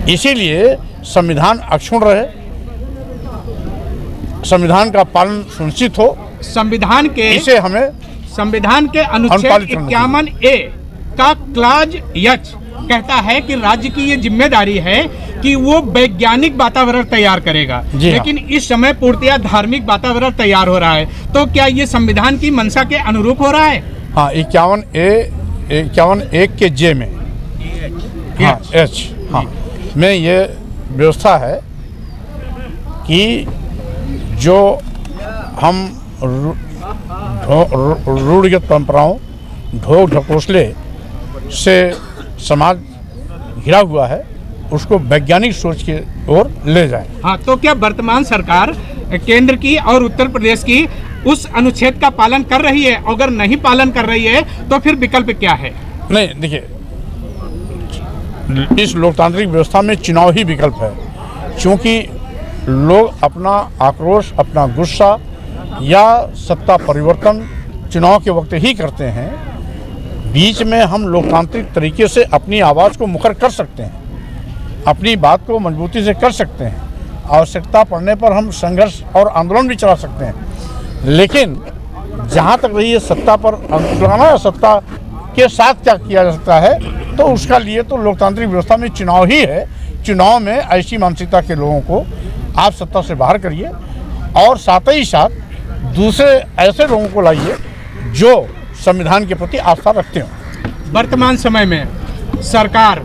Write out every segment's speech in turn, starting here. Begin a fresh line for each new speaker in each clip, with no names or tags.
इसीलिए संविधान अक्षुण्ण रहे, संविधान का पालन सुनिश्चित हो,
संविधान के
इसे हमें
संविधान के अनुच्छेद 51A का क्लॉज एच कहता है कि राज्य की ये जिम्मेदारी है कि वो वैज्ञानिक वातावरण तैयार करेगा, लेकिन इस समय पूर्णतया धार्मिक वातावरण तैयार हो रहा है। तो क्या ये संविधान की मंशा के अनुरूप हो रहा है?
हाँ, 51A के जे में, हाँ एच, हाँ में ये व्यवस्था है कि जो हम रूढ़िगत परंपराओं, ढोक ढकोसले से समाज घिरा हुआ है, उसको वैज्ञानिक सोच की ओर ले जाए।
हाँ, तो क्या वर्तमान सरकार केंद्र की और उत्तर प्रदेश की उस अनुच्छेद का पालन कर रही है? अगर नहीं पालन कर रही है तो फिर विकल्प क्या है?
नहीं, देखिए, इस लोकतांत्रिक व्यवस्था में चुनाव ही विकल्प है, क्योंकि लोग अपना आक्रोश, अपना गुस्सा या सत्ता परिवर्तन चुनाव के वक्त ही करते हैं। बीच में हम लोकतांत्रिक तरीके से अपनी आवाज़ को मुखर कर सकते हैं, अपनी बात को मजबूती से कर सकते हैं, आवश्यकता पड़ने पर हम संघर्ष और आंदोलन भी चला सकते हैं। लेकिन जहाँ तक रही है सत्ता पर अंकुश या सत्ता के साथ क्या किया जा सकता है, तो उसका लिए तो लोकतांत्रिक व्यवस्था में चुनाव ही है। चुनाव में ऐसी मानसिकता के लोगों को आप सत्ता से बाहर करिए और साथ ही साथ दूसरे ऐसे लोगों को लाइए जो संविधान के प्रति आस्था रखते हो।
वर्तमान समय में सरकार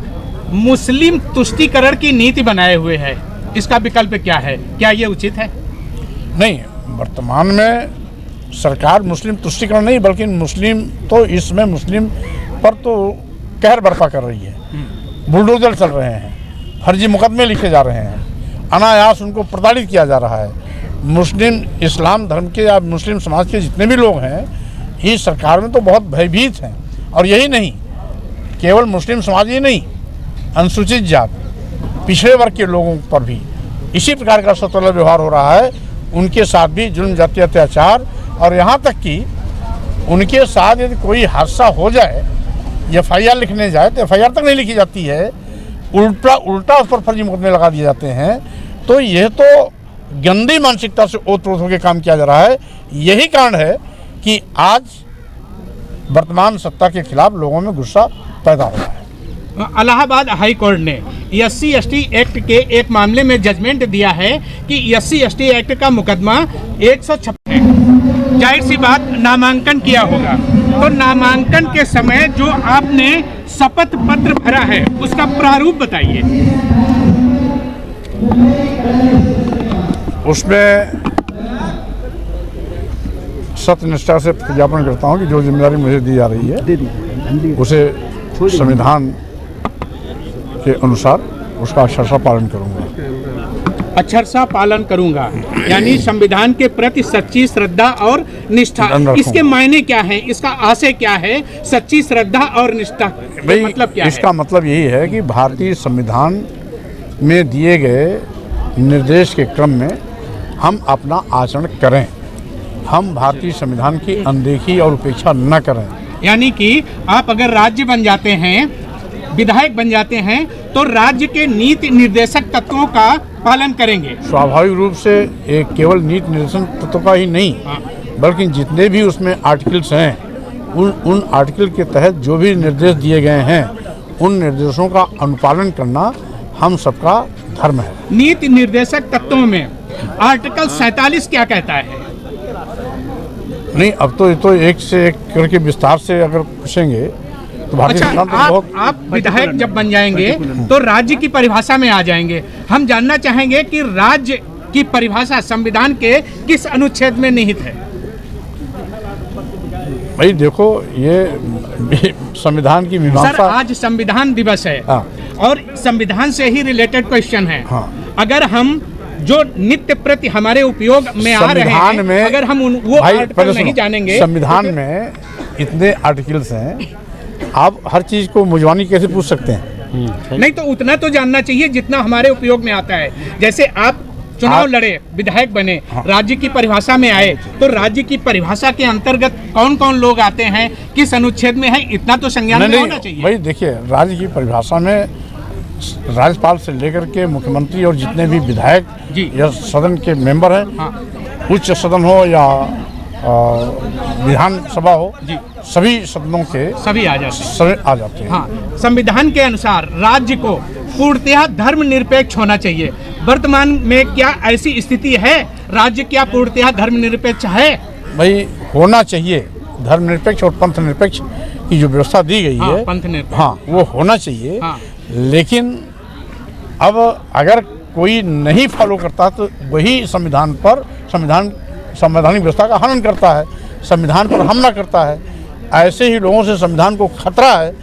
मुस्लिम तुष्टीकरण की नीति बनाए हुए है, इसका विकल्प क्या है? क्या ये उचित है? नहीं,
वर्तमान में सरकार मुस्लिम तुष्टीकरण नहीं, बल्कि मुस्लिम तो इसमें मुस्लिम पर तो कहर बर्पा कर रही है। बुलडोजर चल रहे हैं, फर्जी मुकदमे लिखे जा रहे हैं, अनायास उनको प्रताड़ित किया जा रहा है। मुस्लिम इस्लाम धर्म के या मुस्लिम समाज के जितने भी लोग हैं, इस सरकार में तो बहुत भयभीत हैं। और यही नहीं, केवल मुस्लिम समाज ही नहीं, अनुसूचित जाति, पिछड़े वर्ग के लोगों पर भी इसी प्रकार का सतर्क व्यवहार हो रहा है। उनके साथ भी जुल्म, जातीय अत्याचार, और यहाँ तक कि उनके साथ यदि कोई हादसा हो जाए, FIR लिखने जाए तो FIR तक नहीं लिखी जाती है, उल्टा उस पर फर्जी मुकदमे लगा दिए जाते हैं। तो यह तो गंदी मानसिकता से ओत-प्रोत होकर काम किया जा रहा है। यही कारण है कि आज वर्तमान सत्ता के खिलाफ लोगों में गुस्सा पैदा हो रहा है।
इलाहाबाद हाई कोर्ट ने SC/ST एक्ट के एक मामले में जजमेंट दिया है कि SC/ST एक्ट का मुकदमा 156 है। जाहिर सी बात, नामांकन किया होगा, तो नामांकन के समय जो आपने शपथ पत्र भरा है उसका प्रारूप बताइए।
उसमें सत्यनिष्ठा से प्रज्ञापन करता हूँ कि जो जिम्मेदारी मुझे दी जा रही है उसे संविधान के अनुसार उसका अक्षरशः पालन करूँगा।
अक्षरशः पालन करूँगा यानी संविधान के प्रति सच्ची श्रद्धा और निष्ठा। इसके मायने क्या है? इसका आशय क्या है? सच्ची श्रद्धा और निष्ठा मतलब क्या है?
इसका मतलब यही है कि भारतीय संविधान में दिए गए निर्देश के क्रम में हम अपना आचरण करें, हम भारतीय संविधान की अनदेखी और उपेक्षा न करें।
यानी कि आप अगर राज्य बन जाते हैं, विधायक बन जाते हैं, तो राज्य के नीति निर्देशक तत्वों का पालन करेंगे।
स्वाभाविक रूप से एक केवल नीति निर्देशक तत्वों का ही नहीं, बल्कि जितने भी उसमें आर्टिकल्स हैं, उन आर्टिकल के तहत जो भी निर्देश दिए गए हैं, उन निर्देशों का अनुपालन करना हम सबका धर्म है।
नीति निर्देशक तत्वों में आर्टिकल 47 क्या कहता है?
नहीं, अब तो ये तो एक से एक करके विस्तार से अगर पूछेंगे तो भारतीय संविधान तो बहुत।
आप विधायक जब बन जाएंगे तो राज्य की परिभाषा में आ जाएंगे। हम जानना चाहेंगे कि राज्य की परिभाषा संविधान के किस अनुच्छेद में निहित है?
भाई देखो, ये संविधान की मीमांसा।
सर, आज संविधान दिवस है और संविधान से ही रिलेटेड क्वेश्चन है। अगर हम जो नित्य प्रति हमारे उपयोग में आ रहे हैं, अगर हम वो आर्टिकल नहीं जानेंगे,
संविधान में इतने आर्टिकल्स हैं, आप हर चीज को मुजवानी कैसे पूछ सकते हैं?
नहीं, तो उतना तो जानना चाहिए जितना हमारे उपयोग में आता है। जैसे आप चुनाव लड़े, विधायक बने, राज्य की परिभाषा में आए, तो राज्य की परिभाषा के अंतर्गत कौन कौन लोग आते हैं, किस अनुच्छेद में है, इतना तो संज्ञान में होना चाहिए।
भाई देखिए, राज्य की परिभाषा में राज्यपाल से लेकर के मुख्यमंत्री और जितने भी विधायक
जी।
या सदन के मेंबर हैं,
हाँ
उच्च सदन हो या विधानसभा हो,
जी।
सभी सदनों के
सभी आ जाते हैं।
सभी आ जाते हैं।
हाँ, संविधान के अनुसार राज्य को पूर्णतः धर्मनिरपेक्ष होना चाहिए। वर्तमान में क्या ऐसी स्थिति है? राज्य क्या पूर्णतः धर्मनिरपेक्ष है?
भाई होना चाहिए, धर्मनिरपेक्ष और पंथ निरपेक्ष की जो व्यवस्था दी गई
हाँ,
है,
पंथ निरपेक्ष।
हाँ वो होना चाहिए।
हाँ।
लेकिन अब अगर कोई नहीं फॉलो करता तो वही संविधान पर संवैधानिक व्यवस्था का हनन करता है, संविधान पर हमला करता है। ऐसे ही लोगों से संविधान को खतरा है